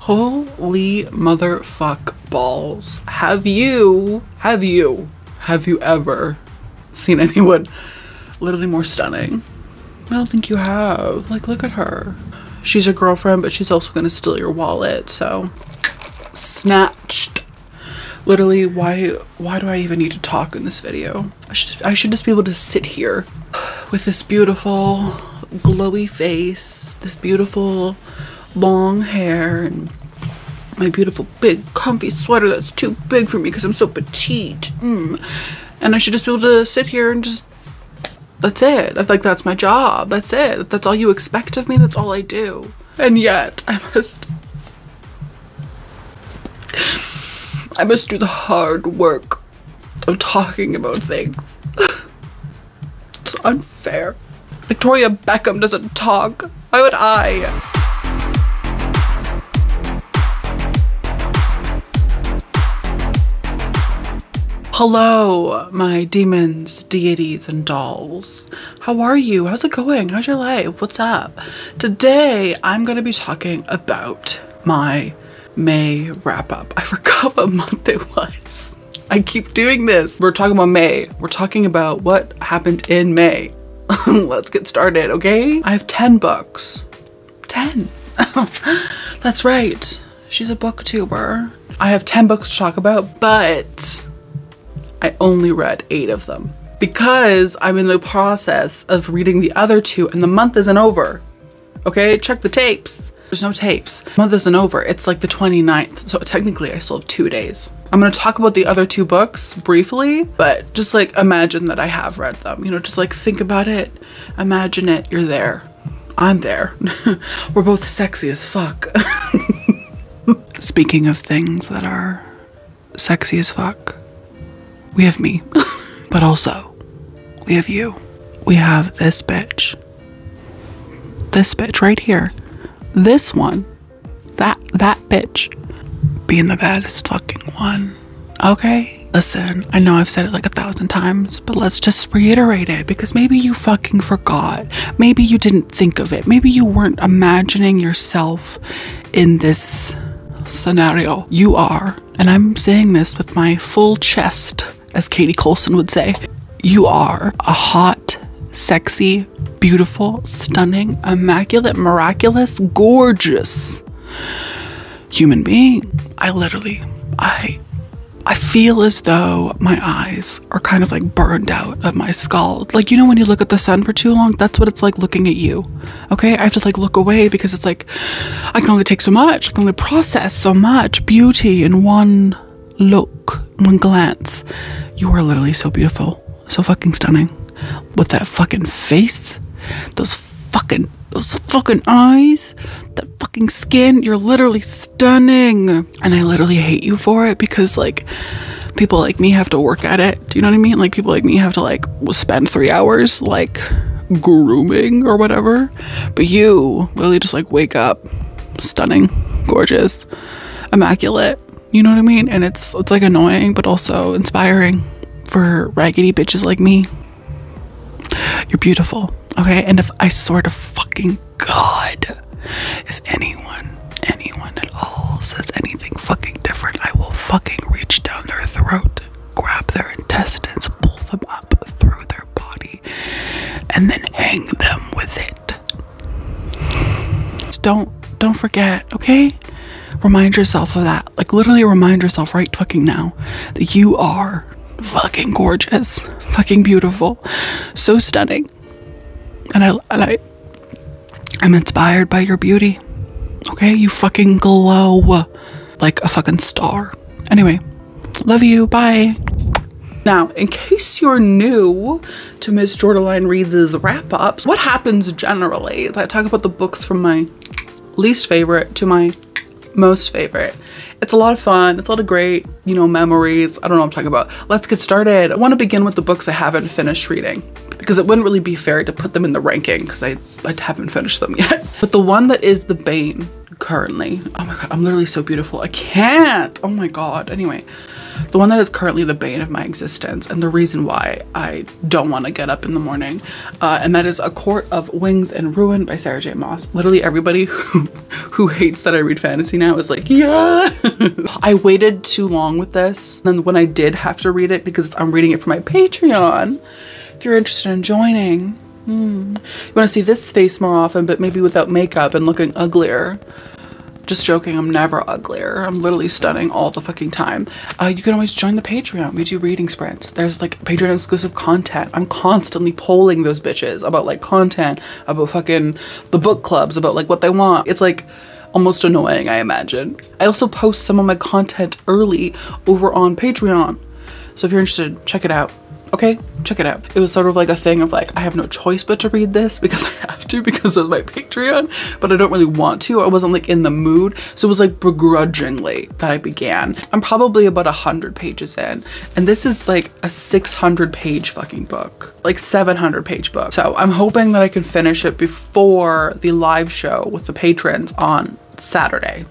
Holy motherfuck balls. Have you ever seen anyone literally more stunning? I don't think you have. Like, look at her. She's your girlfriend, but she's also gonna steal your wallet, so snatched. Literally, why do I even need to talk in this video? I should just be able to sit here with this beautiful glowy face, this beautiful long hair, and my beautiful big comfy sweater that's too big for me because I'm so petite. And I should just be able to sit here and just, that's it. Like, that's my job. That's it. That's all you expect of me. That's all I do. And yet I must do the hard work of talking about things. It's unfair. Victoria Beckham doesn't talk. Why would I? Hello, my demons, deities, and dolls. How are you? How's it going? How's your life? What's up? Today, I'm gonna be talking about my May wrap up. I forgot what month it was. I keep doing this. We're talking about May. We're talking about what happened in May. Let's get started, okay? I have 10 books. 10. That's right. She's a booktuber. I have 10 books to talk about, but I only read 8 of them because I'm in the process of reading the other 2 and the month isn't over. Okay, check the tapes. There's no tapes. The month isn't over. It's like the 29th. So technically I still have 2 days. I'm gonna talk about the other 2 books briefly, but just like imagine that I have read them. You know, just like think about it. Imagine it. You're there. I'm there. We're both sexy as fuck. Speaking of things that are sexy as fuck, we have me, but also we have you. We have this bitch. This bitch right here. This one. That bitch. Being the baddest fucking one. Okay? Listen, I know I've said it like 1,000 times, but let's just reiterate it because maybe you fucking forgot. Maybe you didn't think of it. Maybe you weren't imagining yourself in this scenario. You are, and I'm saying this with my full chest, as Katie Coulson would say, you are a hot, sexy, beautiful, stunning, immaculate, miraculous, gorgeous human being. I feel as though my eyes are kind of like burned out of my skull. Like, you know when you look at the sun for too long? That's what it's like looking at you. Okay? I have to like look away because it's like, I can only take so much. I can only process so much beauty in one look, one glance. You are literally so beautiful. So fucking stunning. With that fucking face, those fucking eyes, that fucking skin, you're literally stunning. And I literally hate you for it because like people like me have to work at it. Do you know what I mean? Like people like me have to like spend 3 hours like grooming or whatever. But you literally just like wake up stunning, gorgeous, immaculate. You know what I mean? And it's like annoying but also inspiring for raggedy bitches like me. You're beautiful, okay? And if I swear to fucking God, if anyone at all says anything fucking different, I will fucking reach down their throat, grab their intestines, pull them up through their body, and then hang them with it. Just don't forget, okay? Remind yourself of that. Like literally remind yourself right fucking now that you are fucking gorgeous, fucking beautiful, so stunning, and I'm inspired by your beauty. Okay, you fucking glow like a fucking star. Anyway, love you, bye. Now, in case you're new to Miss Jordaline Reads' wrap-ups, what happens generally is I talk about the books from my least favorite to my most favorite. It's a lot of fun. It's a lot of great, you know, memories. I don't know what I'm talking about. Let's get started. I want to begin with the books I haven't finished reading because it wouldn't really be fair to put them in the ranking because I haven't finished them yet. But the one that is the bane, currently, oh my god, I'm literally so beautiful, I can't, oh my god. Anyway, the one that is currently the bane of my existence and the reason why I don't want to get up in the morning, and that is A Court of Wings and Ruin by Sarah J Maas. Literally everybody who hates that I read fantasy now is like, yeah. I waited too long with this, and when I did have to read it, because I'm reading it for my Patreon, if you're interested in joining, you want to see this face more often, but maybe without makeup and looking uglier. Just joking, I'm never uglier. I'm literally stunning all the fucking time. You can always join the Patreon. We do reading sprints. There's like Patreon exclusive content. I'm constantly polling those bitches about like content, about fucking the book clubs, about like what they want. It's like almost annoying, I imagine. I also post some of my content early over on Patreon. So if you're interested, check it out. Okay, check it out. It was sort of like a thing of like, I have no choice but to read this because I have to because of my Patreon, but I don't really want to. I wasn't like in the mood. So it was like begrudgingly that I began. I'm probably about 100 pages in, and this is like a 600 page fucking book, like 700 page book. So I'm hoping that I can finish it before the live show with the patrons on Saturday.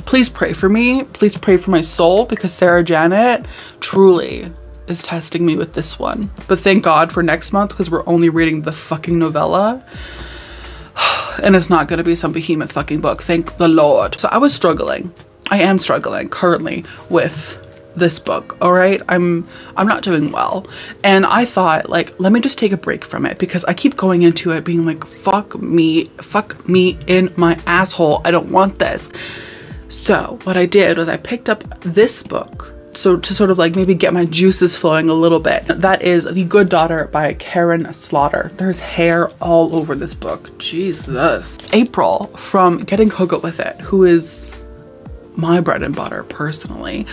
Please pray for me. Please pray for my soul, because Sarah Janet truly is testing me with this one. But thank God for next month, because we're only reading the fucking novella and it's not gonna be some behemoth fucking book, thank the Lord. So I was struggling. I am struggling currently with this book, all right? I'm not doing well, and I thought like, let me just take a break from it, because I keep going into it being like, fuck me in my asshole, I don't want this. So what I did was I picked up this book, so to sort of like maybe get my juices flowing a little bit. That is The Good Daughter by Karen Slaughter. There's hair all over this book, Jesus. April from Getting Hooked With It, who is my bread and butter personally.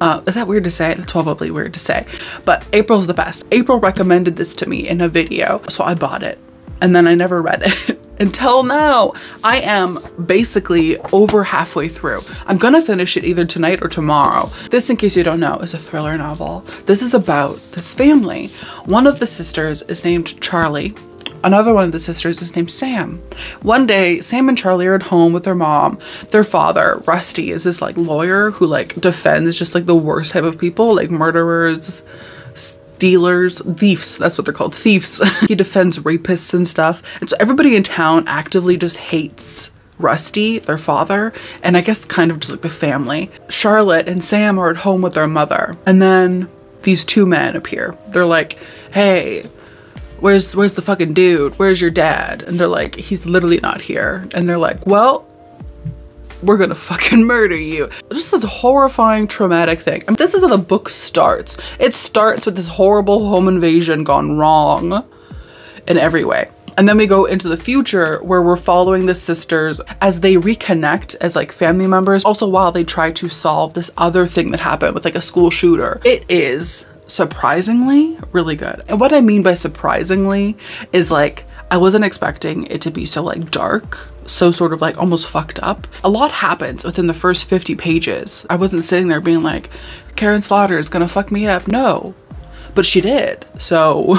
Is that weird to say? That's probably weird to say, but April's the best. April recommended this to me in a video, so I bought it, and then I never read it until now. I am basically over halfway through. I'm gonna finish it either tonight or tomorrow. This, in case you don't know, is a thriller novel. This is about this family. One of the sisters is named Charlie. Another one of the sisters is named Sam. One day, Sam and Charlie are at home with their mom. Their father, Rusty, is this like lawyer who like defends just like the worst type of people, like murderers, dealers, thieves, that's what they're called, thieves. He defends rapists and stuff. And so everybody in town actively just hates Rusty, their father, and I guess kind of just like the family. Charlotte and Sam are at home with their mother, and then these two men appear. They're like, hey, where's the fucking dude? Where's your dad? And they're like, he's literally not here. And they're like, well, we're gonna fucking murder you. Just this horrifying, traumatic thing. And this is how the book starts. It starts with this horrible home invasion gone wrong in every way. And then we go into the future where we're following the sisters as they reconnect as like family members. Also while they try to solve this other thing that happened with like a school shooter. It is surprisingly really good. And what I mean by surprisingly is like, I wasn't expecting it to be so like dark, so sort of like almost fucked up. A lot happens within the first 50 pages. I wasn't sitting there being like, Karen Slaughter is gonna fuck me up. No, but she did. So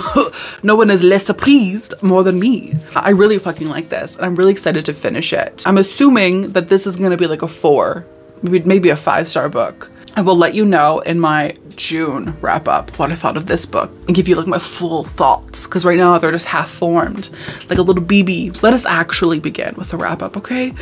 no one is less surprised more than me. I really fucking like this, and I'm really excited to finish it. I'm assuming that this is gonna be like a 4, maybe a 5-star book. I will let you know in my June wrap up what I thought of this book and give you like my full thoughts, because right now they're just half formed like a little BB. Let us actually begin with the wrap up, okay?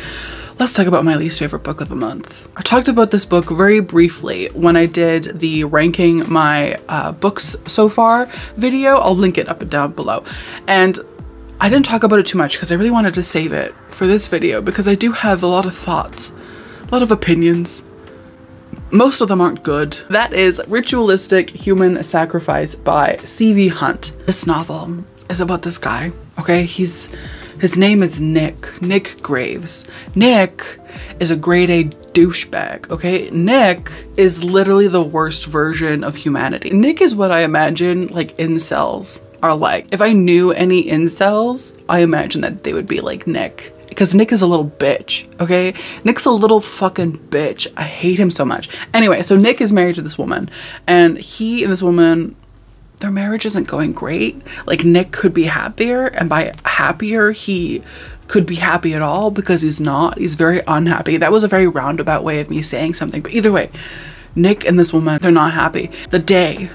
Let's talk about my least favorite book of the month. I talked about this book very briefly when I did the ranking my books so far video. I'll link it up and down below. And I didn't talk about it too much because I really wanted to save it for this video, because I do have a lot of thoughts, a lot of opinions. Most of them aren't good. That is Ritualistic Human Sacrifice by C.V. Hunt. This novel is about this guy, okay? His name is Nick Graves. Nick is a grade A douchebag, okay? Nick is literally the worst version of humanity. Nick is what I imagine like incels are like. If I knew any incels, I imagine that they would be like Nick. Because Nick is a little bitch, okay? Nick's a little fucking bitch. I hate him so much. Anyway, so Nick is married to this woman, and he and this woman, their marriage isn't going great. Like, Nick could be happier, and by happier, he could be happy at all, because he's not. He's very unhappy. That was a very roundabout way of me saying something. But either way, Nick and this woman, they're not happy. The day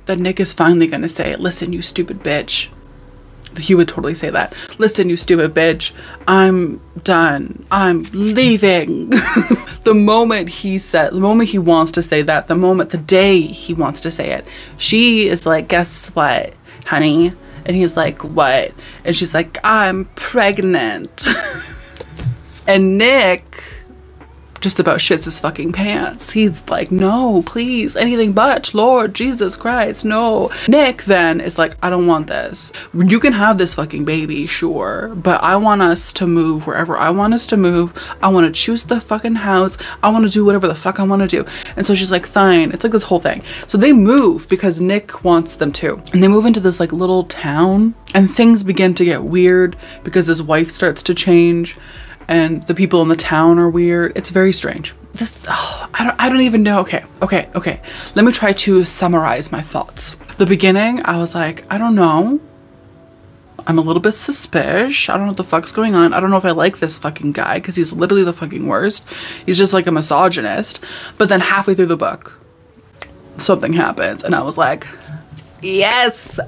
that Nick is finally gonna say, listen, you stupid bitch. He would totally say that. Listen, you stupid bitch. I'm done. I'm leaving. The moment he wants to say that, the day he wants to say it, she is like, guess what, honey? And he's like, what? And she's like, I'm pregnant. And Nick just about shits his fucking pants. He's like, no, please, anything but, Lord Jesus Christ, no. Nick then is like, I don't want this. You can have this fucking baby, sure, but I want us to move wherever I want us to move. I want to choose the fucking house. I want to do whatever the fuck I want to do. And so she's like, fine. It's like this whole thing. So they move because Nick wants them to. And they move into this like little town, and things begin to get weird because his wife starts to change. And the people in the town are weird. It's very strange. I don't even know. Okay. Let me try to summarize my thoughts. The beginning, I was like, I don't know. I'm a little bit suspicious. I don't know what the fuck's going on. I don't know if I like this fucking guy, because he's literally the fucking worst. He's just like a misogynist. But then halfway through the book, something happens. And I was like, yes,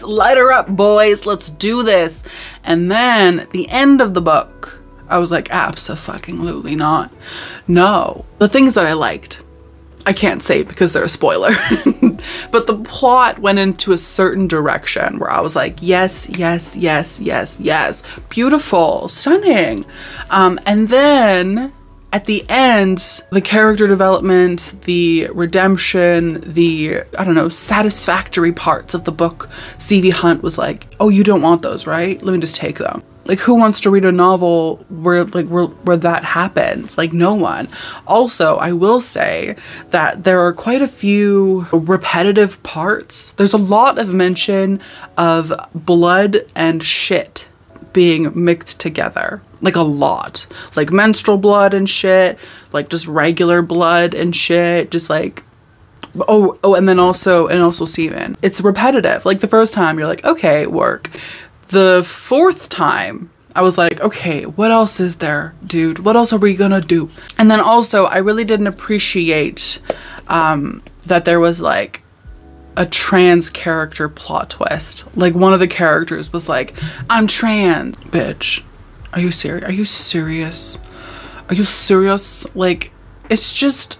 light her up, boys, let's do this. And then at the end of the book, I was like, abso-fucking-lutely not. No. The things that I liked, I can't say because they're a spoiler. But the plot went into a certain direction where I was like, yes. Beautiful, stunning. And then at the end, the character development, the redemption, the, I don't know, satisfactory parts of the book, Stevie Hunt was like, oh, you don't want those, right? Let me just take them. Like, who wants to read a novel where that happens? Like, no one. Also, I will say that there are quite a few repetitive parts. There's a lot of mention of blood and shit being mixed together. Like a lot. Like menstrual blood and shit. Like just regular blood and shit. Just like, oh, and then also semen. It's repetitive. Like the first time you're like, okay, work. The fourth time I was like, okay, what else is there, dude? What else are we gonna do? And then also I really didn't appreciate that there was like a trans character plot twist. Like one of the characters was like, I'm trans. Bitch, are you serious? Are you serious? Are you serious? Like, it's just,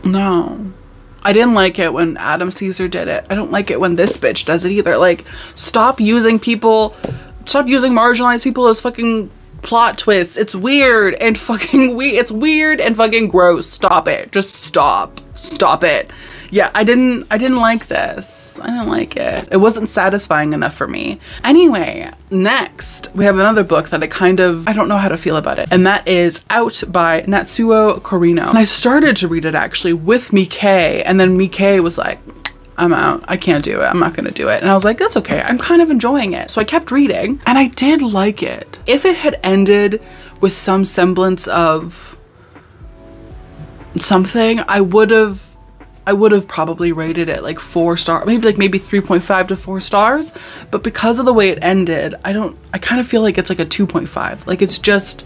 no. I didn't like it when Adam Caesar did it. I don't like it when this bitch does it either. Like, stop using marginalized people as fucking plot twists. It's weird and fucking it's weird and fucking gross. Stop it. Just stop. Stop it. Yeah, I didn't like this. I didn't like it. It wasn't satisfying enough for me. Anyway, next we have another book that I don't know how to feel about it. And that is Out by Natsuo Carino. And I started to read it actually with Mikkei, and then Mikkei was like, I'm out. I can't do it. I'm not gonna do it. And I was like, that's okay. I'm kind of enjoying it. So I kept reading and I did like it. If it had ended with some semblance of something, I would have probably rated it like 4 stars, maybe 3.5 to 4 stars. But because of the way it ended, I kind of feel like it's like a 2.5. Like it's just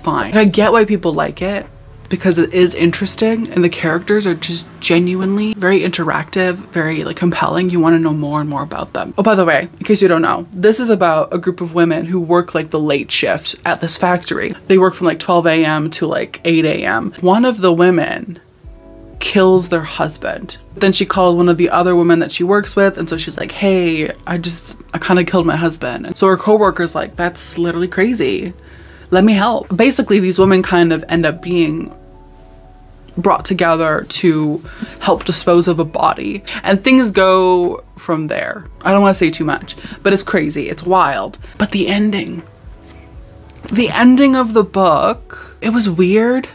fine. Like, I get why people like it, because it is interesting and the characters are just genuinely very interactive, very like compelling. You want to know more and more about them. Oh, by the way, in case you don't know, this is about a group of women who work like the late shift at this factory. They work from like 12 a.m. to like 8 a.m. One of the women kills their husband. Then she called one of the other women that she works with, and so she's like, hey, I kind of killed my husband. And so her coworker's like, that's literally crazy. Let me help. Basically, these women kind of end up being brought together to help dispose of a body, and things go from there. I don't want to say too much, but it's crazy. It's wild. But the ending of the book, it was weird.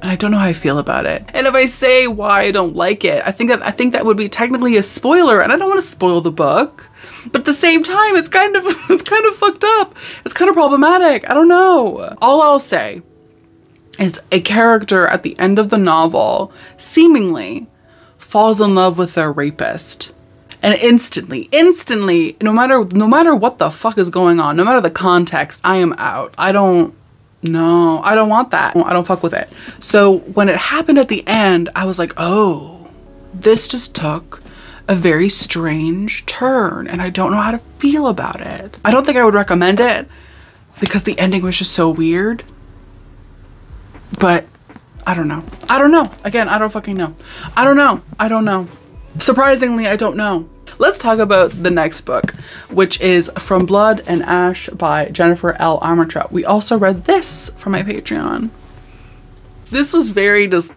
And I don't know how I feel about it. And if I say why I don't like it, I think that would be technically a spoiler, and I don't want to spoil the book. But at the same time, it's kind of fucked up. It's kind of problematic. I don't know. All I'll say is a character at the end of the novel seemingly falls in love with their rapist. And instantly, no matter what the fuck is going on, no matter the context, I am out. I don't want that. I don't fuck with it. So when it happened at the end, I was like, oh, this just took a very strange turn and I don't know how to feel about it. I don't think I would recommend it because the ending was just so weird. But I don't know. Again, I don't fucking know. I don't know. Surprisingly, I don't know. Let's talk about the next book, which is From Blood and Ash by Jennifer L. Armentrout. We also read this from my Patreon. This was very just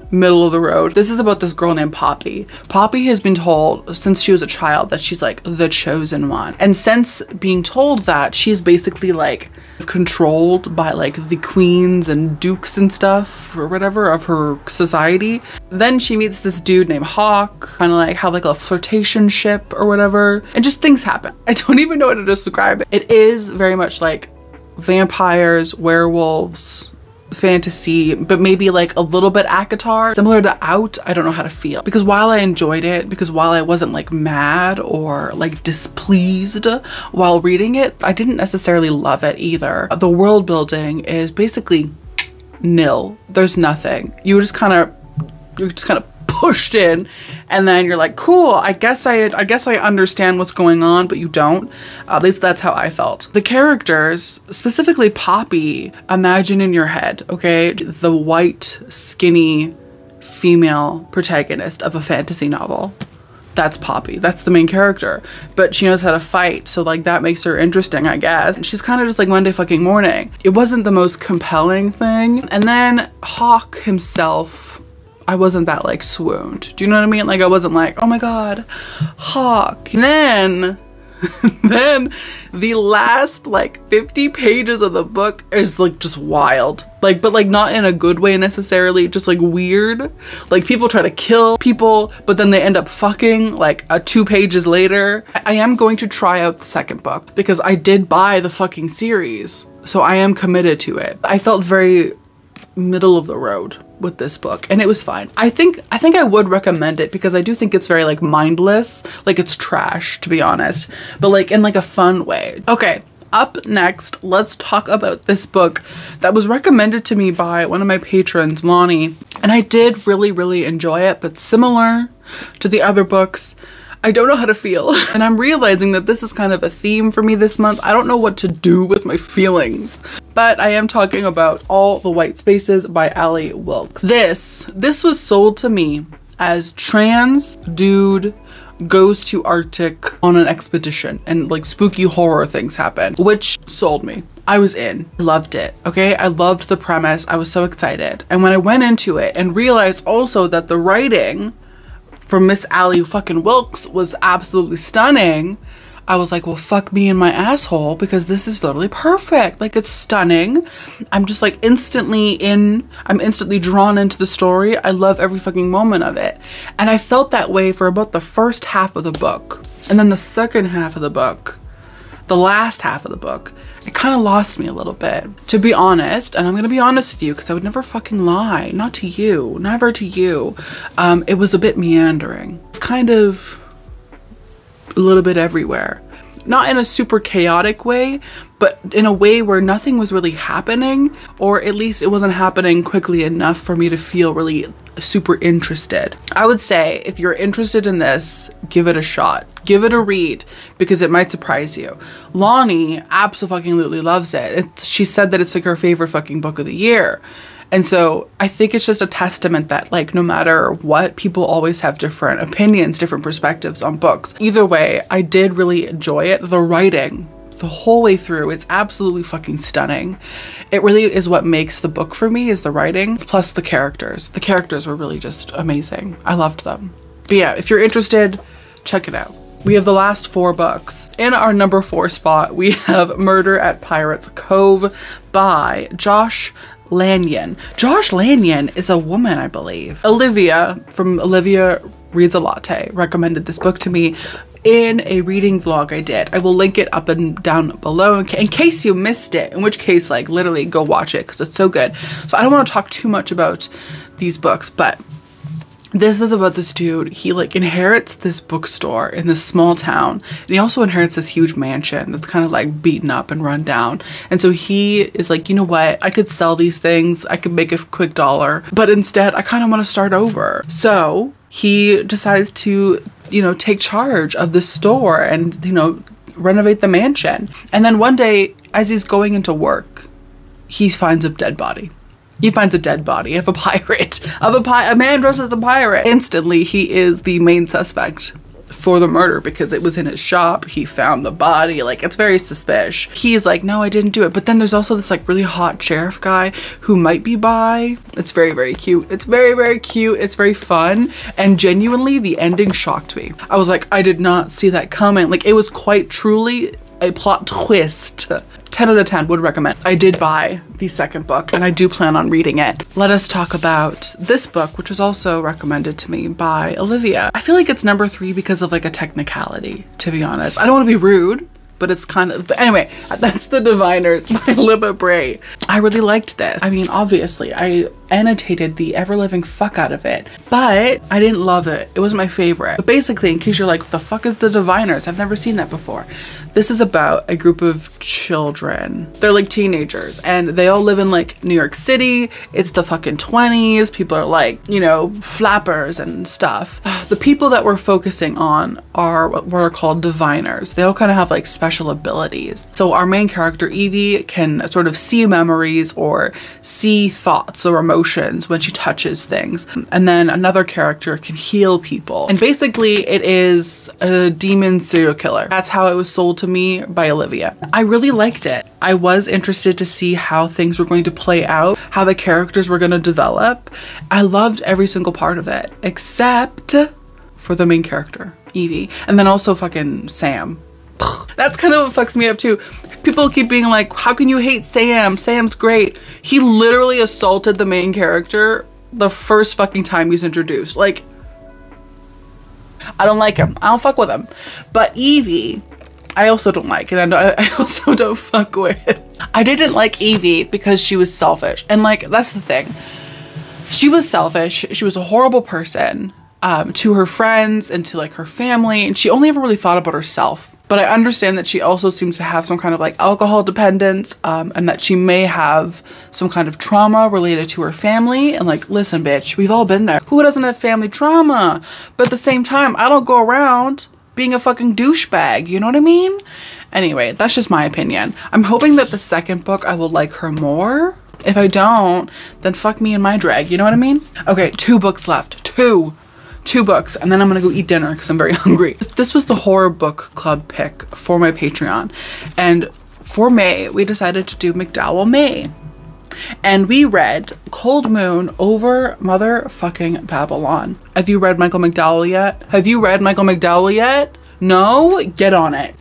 middle of the road. This is about this girl named Poppy. Poppy has been told since she was a child that she's like the chosen one. And since being told that, she's basically like controlled by like the queens and dukes and stuff or whatever of her society. Then she meets this dude named Hawk, kind of like have like a flirtation ship or whatever, and just things happen. I don't even know how to describe it. It is very much like vampires, werewolves, fantasy, but maybe like a little bit ACOTAR, similar to Out. I don't know how to feel, because while I enjoyed it, because while I wasn't like mad or like displeased while reading it, I didn't necessarily love it either. The world building is basically nil. There's nothing. You're just kind of pushed in, and then you're like, cool, I guess I understand what's going on, but you don't. At least that's how I felt. The characters, specifically Poppy, imagine in your head, okay, the white, skinny female protagonist of a fantasy novel. That's Poppy. That's the main character. But she knows how to fight, so like that makes her interesting, I guess. She's kind of just like Monday fucking morning. It wasn't the most compelling thing. And then Hawk himself, I wasn't that like swooned. Do you know what I mean? Like I wasn't like, oh my god, Hawk. And then the last like 50 pages of the book is like just wild. Like, but like not in a good way necessarily, just like weird. Like people try to kill people, but then they end up fucking like 2 pages later. I am going to try out the second book because I did buy the fucking series. So I am committed to it. I felt very middle of the road with this book, and it was fine. I think I would recommend it because I do think it's very like mindless, like it's trash to be honest, but like in like a fun way. Okay, up next, let's talk about this book that was recommended to me by one of my patrons, Lonnie, and I did really enjoy it, but similar to the other books, I don't know how to feel. And I'm realizing that this is kind of a theme for me this month. I don't know what to do with my feelings. But I am talking about All the White Spaces by Ali Wilkes. This was sold to me as trans dude goes to Arctic on an expedition and like spooky horror things happen, which sold me. I was in. Loved it. Okay, I loved the premise. I was so excited. And when I went into it and realized also that the writing from Miss Ali fucking Wilkes was absolutely stunning, I was like, well, fuck me in my asshole, because this is literally perfect. Like, it's stunning. I'm just like I'm instantly drawn into the story. I love every fucking moment of it. And I felt that way for about the first half of the book. And then the second half of the book, the last half of the book, it kind of lost me a little bit, to be honest. And I'm gonna be honest with you, because I would never fucking lie. Not to you, never to you. It was a bit meandering. It's kind of a little bit everywhere. Not in a super chaotic way, but in a way where nothing was really happening, or at least it wasn't happening quickly enough for me to feel really super interested. I would say if you're interested in this, give it a shot. Give it a read, because it might surprise you. Lonnie absolutely loves it. She said that it's like her favorite fucking book of the year. And so I think it's just a testament that like no matter what, people always have different opinions, different perspectives on books. Either way, I did really enjoy it. The writing the whole way through is absolutely fucking stunning. It really is what makes the book for me, is the writing plus the characters. The characters were really just amazing. I loved them. But yeah, if you're interested, check it out. We have the last 4 books. In our number 4 spot, we have Murder at Pirates Cove by Josh Lanyon. Josh Lanyon is a woman, I believe. Olivia from Olivia Reads a Latte recommended this book to me in a reading vlog I did. I will link it up and down below in case you missed it, in which case like literally go watch it because it's so good. So I don't want to talk too much about these books, but This is about this dude. He like inherits this bookstore in this small town, and he also inherits this huge mansion that's kind of like beaten up and run down. And so he is like, you know what, I could sell these things, I could make a quick dollar, but instead I kind of want to start over. So he decides to, you know, take charge of the store and, you know, renovate the mansion. And then one day, as he's going into work, he finds a dead body. He finds a dead body of a pirate, a man dressed as a pirate. Instantly, he is the main suspect for the murder because it was in his shop. He found the body. Like, it's very suspicious. He's like, no, I didn't do it. But then there's also this like really hot sheriff guy who might be bi. It's very, very cute. It's very, very cute. It's very fun. And genuinely, the ending shocked me. I was like, I did not see that coming. Like, it was quite truly a plot twist. 10 out of 10 would recommend. I did buy the second book and I do plan on reading it. Let us talk about this book, which was also recommended to me by Olivia. I feel like it's number 3 because of like a technicality, to be honest. I don't want to be rude, but it's kind of, but anyway, that's The Diviners by Olivia Bray. I really liked this. I mean, obviously, I annotated the ever-living fuck out of it, but I didn't love it. It wasn't my favorite. But basically, in case you're like, what the fuck is The Diviners? I've never seen that before. This is about a group of children. They're like teenagers and they all live in like New York City. It's the fucking 20s. People are like, you know, flappers and stuff. The people that we're focusing on are what are called diviners. They all kind of have like special abilities. So our main character, Evie, can sort of see memories or see thoughts or emotions when she touches things. And then another character can heal people. And basically it is a demon serial killer. That's how it was sold to me by Olivia. I really liked it. I was interested to see how things were going to play out, how the characters were going to develop. I loved every single part of it, except for the main character, Evie. And then also fucking Sam. That's kind of what fucks me up too. People keep being like, how can you hate Sam? Sam's great. He literally assaulted the main character the first fucking time he's introduced. Like, I don't like him. I don't fuck with him. But Evie, I also don't like, and I also don't fuck with. I didn't like Evie because she was selfish. And like, that's the thing. She was selfish. She was a horrible person to her friends and to like her family. And she only ever really thought about herself. But I understand that she also seems to have some kind of like alcohol dependence and that she may have some kind of trauma related to her family. And like, listen, bitch, we've all been there. Who doesn't have family trauma? But at the same time, I don't go around being a fucking douchebag, you know what I mean? Anyway, that's just my opinion. I'm hoping that the second book I will like her more. If I don't, then fuck me and my drag, you know what I mean? Okay, 2 books left. Two books, and then I'm gonna go eat dinner because I'm very hungry. This was the horror book club pick for my Patreon. And for May, we decided to do McDowell May. And we read Cold Moon over motherfucking Babylon. Have you read Michael McDowell yet? Have you read Michael McDowell yet? No? Get on it.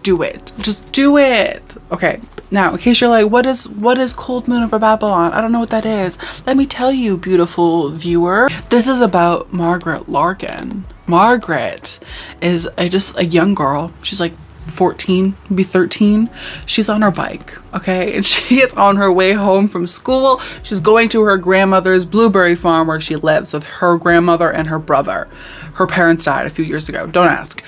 Do it. Just do it. Okay. Now, in case you're like, what is Cold Moon over Babylon? I don't know what that is. Let me tell you, beautiful viewer. This is about Margaret Larkin. Margaret is just a young girl. She's like 14, maybe 13. She's on her bike, okay? And she is on her way home from school. She's going to her grandmother's blueberry farm where she lives with her grandmother and her brother. Her parents died a few years ago. Don't ask.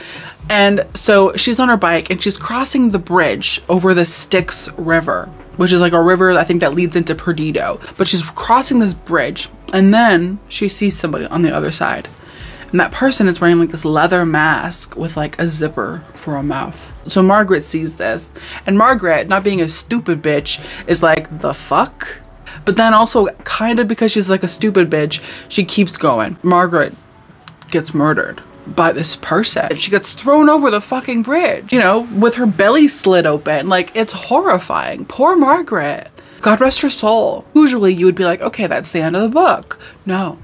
And so she's on her bike and she's crossing the bridge over the Styx River, which is like a river I think that leads into Perdido. But she's crossing this bridge and then she sees somebody on the other side. And that person is wearing like this leather mask with like a zipper for a mouth. So Margaret sees this, and Margaret, not being a stupid bitch, is like, the fuck? But then also kind of because she's like a stupid bitch, she keeps going. Margaret gets murdered by this person. She gets thrown over the fucking bridge, you know, with her belly slit open. Like, it's horrifying. Poor Margaret. God rest her soul. Usually you would be like, okay, that's the end of the book. No.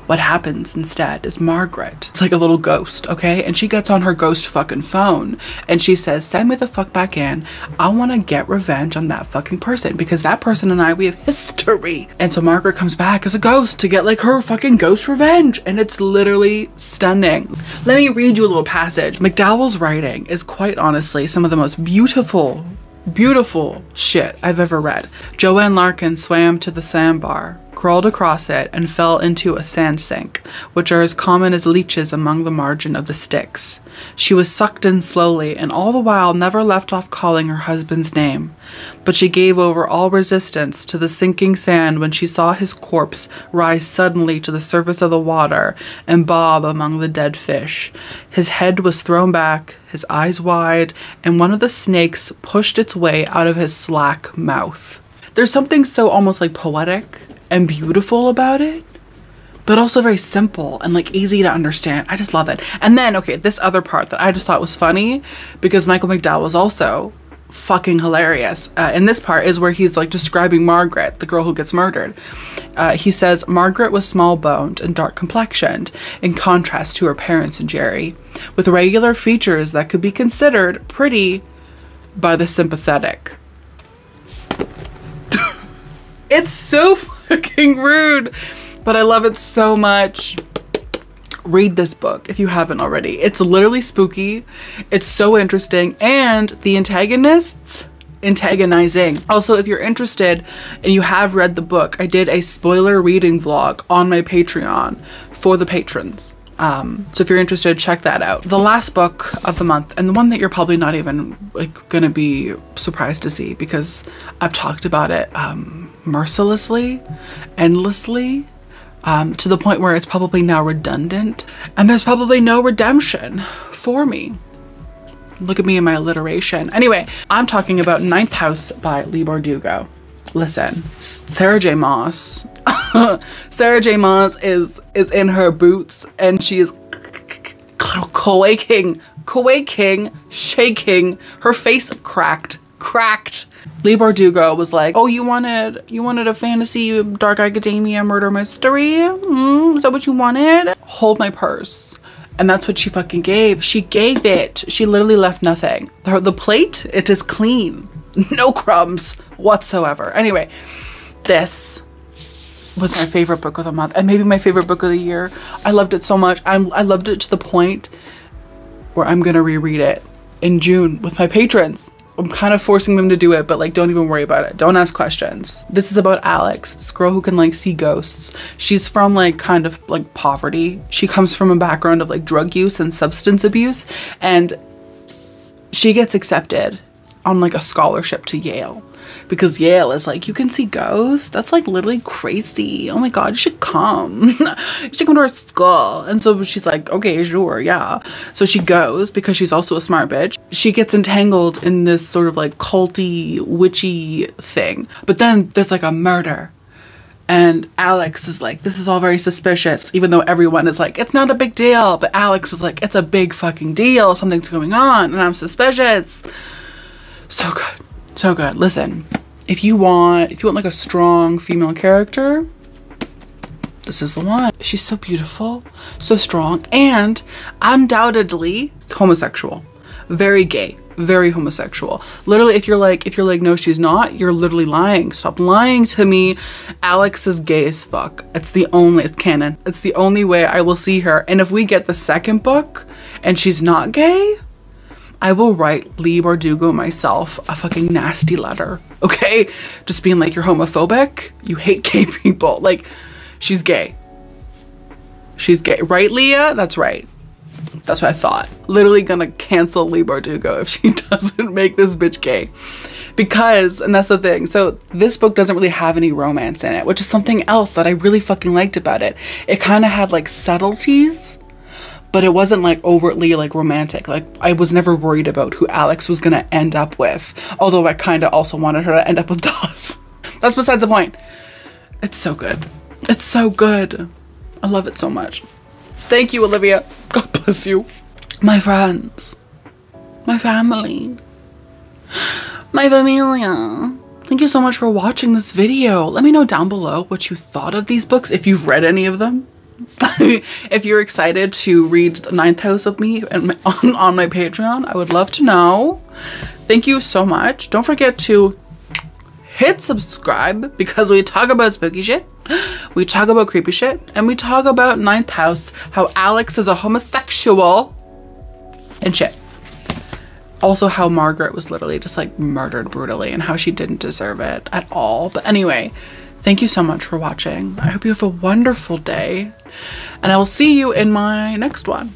What happens instead is Margaret, it's like a little ghost, okay? And she gets on her ghost fucking phone and she says, send me the fuck back in. I want to get revenge on that fucking person because that person and I, we have history. And so Margaret comes back as a ghost to get like her fucking ghost revenge. And it's literally stunning. Let me read you a little passage. McDowell's writing is quite honestly some of the most beautiful shit I've ever read. Joanne Larkin swam to the sandbar, crawled across it and fell into a sand sink, which are as common as leeches among the margin of the Styx. She was sucked in slowly, and all the while never left off calling her husband's name. But she gave over all resistance to the sinking sand when she saw his corpse rise suddenly to the surface of the water and bob among the dead fish. His head was thrown back, his eyes wide, and one of the snakes pushed its way out of his slack mouth. There's something so almost like poetic and beautiful about it, but also very simple and like easy to understand. I just love it. And then, okay, this other part that I just thought was funny because Michael McDowell was also fucking hilarious. And this part is where he's like describing Margaret, the girl who gets murdered. He says, Margaret was small-boned and dark-complexioned, in contrast to her parents and Jerry, with regular features that could be considered pretty by the sympathetic. It's so fucking rude, but I love it so much. Read this book if you haven't already. It's literally spooky. It's so interesting, and the antagonists antagonizing. Also, if you're interested and you have read the book, I did a spoiler reading vlog on my Patreon for the patrons. So if you're interested, check that out. The last book of the month, and the one that you're probably not even like gonna be surprised to see because I've talked about it mercilessly, endlessly, to the point where it's probably now redundant, and there's probably no redemption for me. Look at me in my alliteration. Anyway, I'm talking about Ninth House by Leigh Bardugo. Listen, Sarah J. Maas. Sarah J. Maas is in her boots, and she is quaking, shaking, her face cracked. Leigh Bardugo was like, oh, you wanted a fantasy dark academia murder mystery? Is that what you wanted? Hold my purse. And that's what she fucking gave. She gave it. She literally left nothing. The plate, it is clean. No crumbs whatsoever. Anyway, this was my favorite book of the month and maybe my favorite book of the year. I loved it so much. I loved it to the point where I'm gonna reread it in June with my patrons. I'm kind of forcing them to do it, but like, don't even worry about it. Don't ask questions. This is about Alex, this girl who can like see ghosts. She's from like kind of like poverty. She comes from a background of like drug use and substance abuse, and she gets accepted on like a scholarship to Yale because Yale is like, you can see ghosts? That's like literally crazy. Oh my God, you should come. You should come to our school. And so she's like, okay, sure, yeah. So she goes because she's also a smart bitch. She gets entangled in this sort of like culty, witchy thing. But then there's like a murder. And Alex is like, this is all very suspicious, even though everyone is like, it's not a big deal. But Alex is like, it's a big fucking deal. Something's going on and I'm suspicious. So good. So good. Listen, if you want like a strong female character, this is the one. She's so beautiful, so strong, and undoubtedly homosexual. Very gay, very homosexual. Literally, if you're like, no, she's not, you're literally lying. Stop lying to me. Alex is gay as fuck. It's canon. It's the only way I will see her. And if we get the second book and she's not gay, I will write Leigh Bardugo myself a fucking nasty letter, okay? Just being like, you're homophobic, you hate gay people. Like, she's gay. She's gay. Right, Leah? That's right. That's what I thought. Literally gonna cancel Leigh Bardugo if she doesn't make this bitch gay. Because, and that's the thing, so this book doesn't really have any romance in it, which is something else that I really fucking liked about it. It kind of had like subtleties, but it wasn't like overtly like romantic. Like, I was never worried about who Alex was gonna end up with. Although I kind of also wanted her to end up with Dawes. That's besides the point. It's so good. It's so good. I love it so much. Thank you, Olivia. God bless you. My friends. My family. My familia. Thank you so much for watching this video. Let me know down below what you thought of these books, if you've read any of them. If you're excited to read Ninth House with me and on my Patreon, I would love to know. Thank you so much. Don't forget to hit subscribe because we talk about spooky shit, we talk about creepy shit, and we talk about Ninth House, how Alex is a homosexual and shit. Also how Margaret was literally just like murdered brutally and how she didn't deserve it at all. But anyway, Thank you so much for watching. I hope you have a wonderful day, and I will see you in my next one.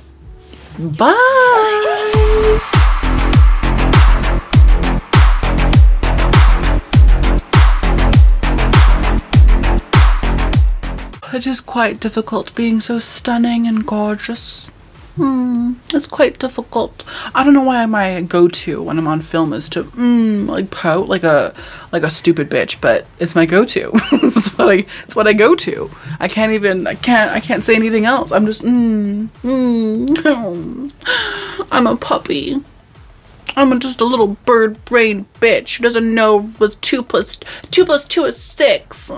Bye. It is quite difficult being so stunning and gorgeous. It's quite difficult. I don't know why my go-to when I'm on film is to like pout like a stupid bitch, but it's my go-to. it's what I go to. I can't say anything else. I'm just I'm a puppy. I'm just a little bird-brained bitch who doesn't know what 2 + 2 + 2 is 6.